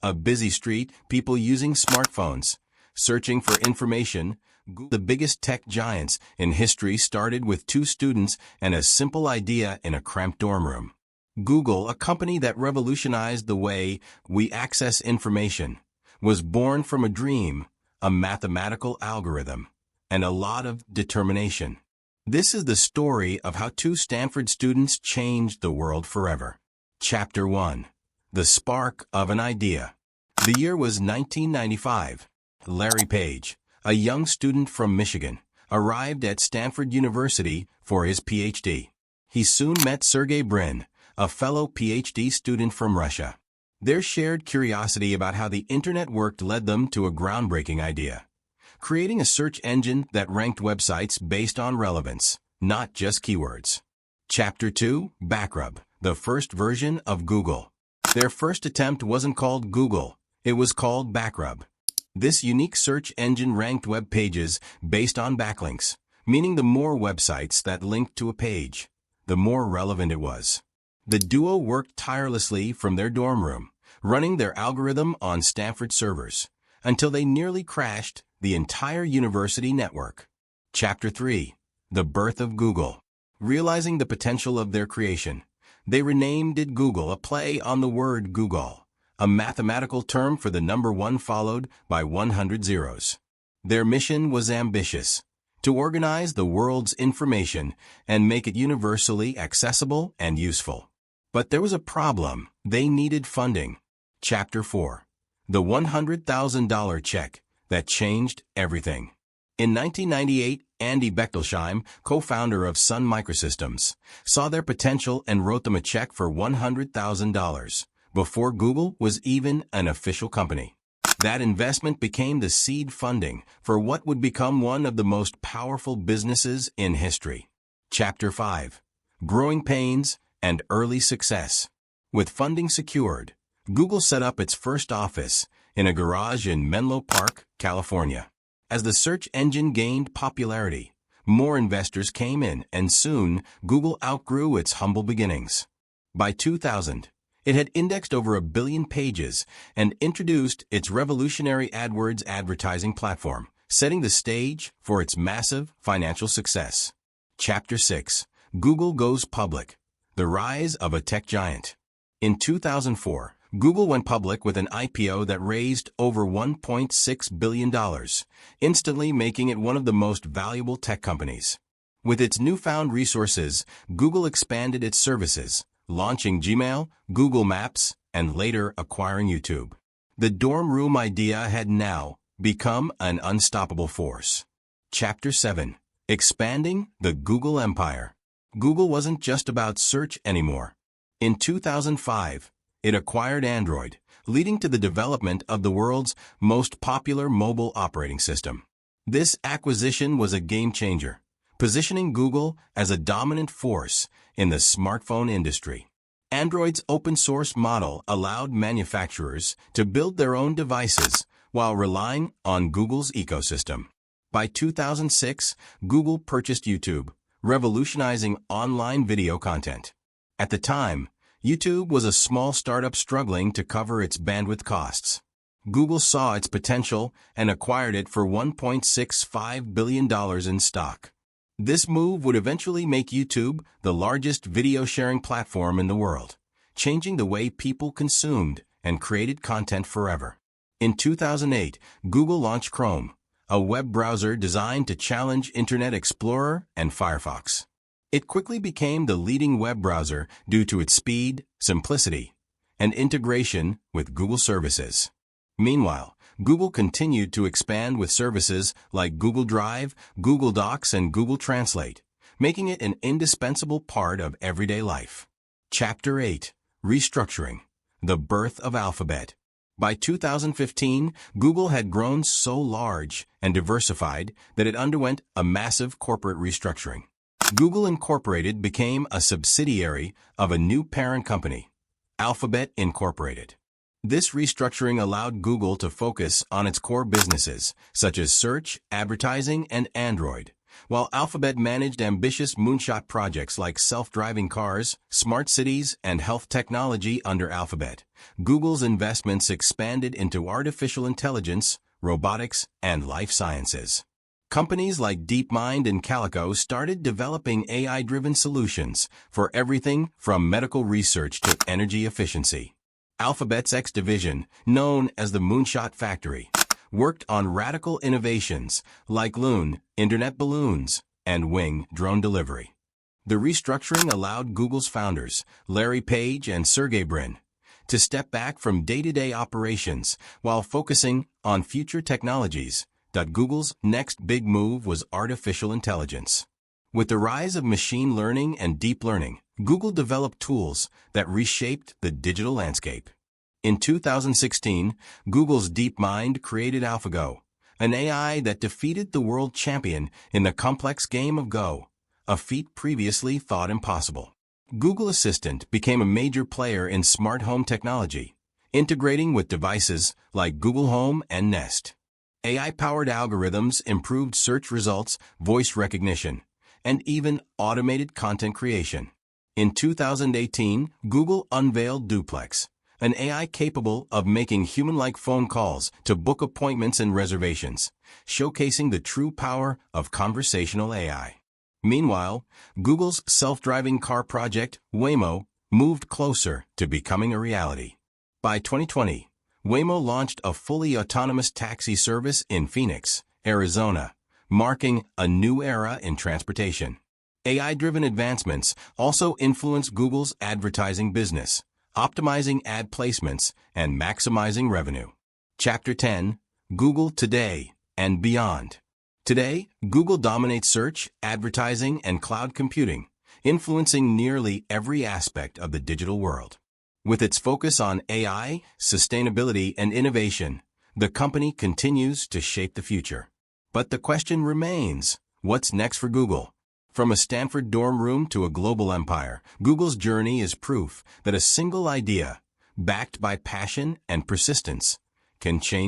A busy street, people using smartphones, searching for information. The biggest tech giants in history started with two students and a simple idea in a cramped dorm room. Google, a company that revolutionized the way we access information, was born from a dream, a mathematical algorithm, and a lot of determination. This is the story of how two Stanford students changed the world forever. Chapter 1. The Spark of an Idea. The year was 1995. Larry Page, a young student from Michigan, arrived at Stanford University for his PhD. He soon met Sergey Brin, a fellow PhD student from Russia. Their shared curiosity about how the internet worked led them to a groundbreaking idea: creating a search engine that ranked websites based on relevance, not just keywords. Chapter 2. Backrub, the first version of Google. Their first attempt wasn't called Google, it was called Backrub. This unique search engine ranked web pages based on backlinks, meaning the more websites that linked to a page, the more relevant it was. The duo worked tirelessly from their dorm room, running their algorithm on Stanford servers, until they nearly crashed the entire university network. Chapter 3. The Birth of Google. Realizing the potential of their creation, they renamed it Google, a play on the word Google, a mathematical term for the number 1 followed by 100 zeros. Their mission was ambitious: to organize the world's information and make it universally accessible and useful. But there was a problem: they needed funding. Chapter 4. The $100,000 check that changed everything. In 1998, Andy Bechtolsheim, co-founder of Sun Microsystems, saw their potential and wrote them a check for $100,000, before Google was even an official company. That investment became the seed funding for what would become one of the most powerful businesses in history. Chapter 5. Growing Pains and Early Success. With funding secured, Google set up its first office in a garage in Menlo Park, California. As the search engine gained popularity, more investors came in, and soon Google outgrew its humble beginnings. By 2000, it had indexed over 1 billion pages and introduced its revolutionary AdWords advertising platform, setting the stage for its massive financial success. Chapter 6. Google Goes Public. The Rise of a Tech Giant. In 2004, Google went public with an IPO that raised over $1.6 billion, instantly making it one of the most valuable tech companies. With its newfound resources, Google expanded its services, launching Gmail, Google Maps, and later acquiring YouTube. The dorm room idea had now become an unstoppable force. Chapter 7. Expanding the Google Empire. Google wasn't just about search anymore. In 2005, it acquired Android, leading to the development of the world's most popular mobile operating system. This acquisition was a game-changer, positioning Google as a dominant force in the smartphone industry. Android's open-source model allowed manufacturers to build their own devices while relying on Google's ecosystem. By 2006, Google purchased YouTube, revolutionizing online video content. At the time, YouTube was a small startup struggling to cover its bandwidth costs. Google saw its potential and acquired it for $1.65 billion in stock. This move would eventually make YouTube the largest video-sharing platform in the world, changing the way people consumed and created content forever. In 2008, Google launched Chrome, a web browser designed to challenge Internet Explorer and Firefox. It quickly became the leading web browser due to its speed, simplicity, and integration with Google services. Meanwhile, Google continued to expand with services like Google Drive, Google Docs, and Google Translate, making it an indispensable part of everyday life. Chapter 8. Restructuring. The Birth of Alphabet. By 2015, Google had grown so large and diversified that it underwent a massive corporate restructuring. Google Incorporated became a subsidiary of a new parent company, Alphabet Incorporated. This restructuring allowed Google to focus on its core businesses, such as search, advertising, and Android, While Alphabet managed ambitious moonshot projects like self-driving cars, smart cities, and health technology under Alphabet, Google's investments expanded into artificial intelligence, robotics, and life sciences. Companies like DeepMind and Calico started developing AI-driven solutions for everything from medical research to energy efficiency. Alphabet's X division, known as the Moonshot Factory, worked on radical innovations like Loon, internet balloons, and Wing drone delivery. The restructuring allowed Google's founders, Larry Page and Sergey Brin, to step back from day-to-day operations while focusing on future technologies. Google's next big move was artificial intelligence. With the rise of machine learning and deep learning, Google developed tools that reshaped the digital landscape. In 2016, Google's DeepMind created AlphaGo, an AI that defeated the world champion in the complex game of Go, a feat previously thought impossible. Google Assistant became a major player in smart home technology, integrating with devices like Google Home and Nest. AI-powered algorithms improved search results, voice recognition, and even automated content creation. In 2018, Google unveiled Duplex, an AI capable of making human-like phone calls to book appointments and reservations, showcasing the true power of conversational AI. Meanwhile, Google's self-driving car project, Waymo, moved closer to becoming a reality. By 2020, Waymo launched a fully autonomous taxi service in Phoenix, Arizona, marking a new era in transportation. AI-driven advancements also influence Google's advertising business, optimizing ad placements and maximizing revenue. Chapter 10: Google Today and Beyond. Today, Google dominates search, advertising, and cloud computing, influencing nearly every aspect of the digital world. With its focus on AI, sustainability, and innovation, the company continues to shape the future. But the question remains, what's next for Google? From a Stanford dorm room to a global empire, Google's journey is proof that a single idea, backed by passion and persistence, can change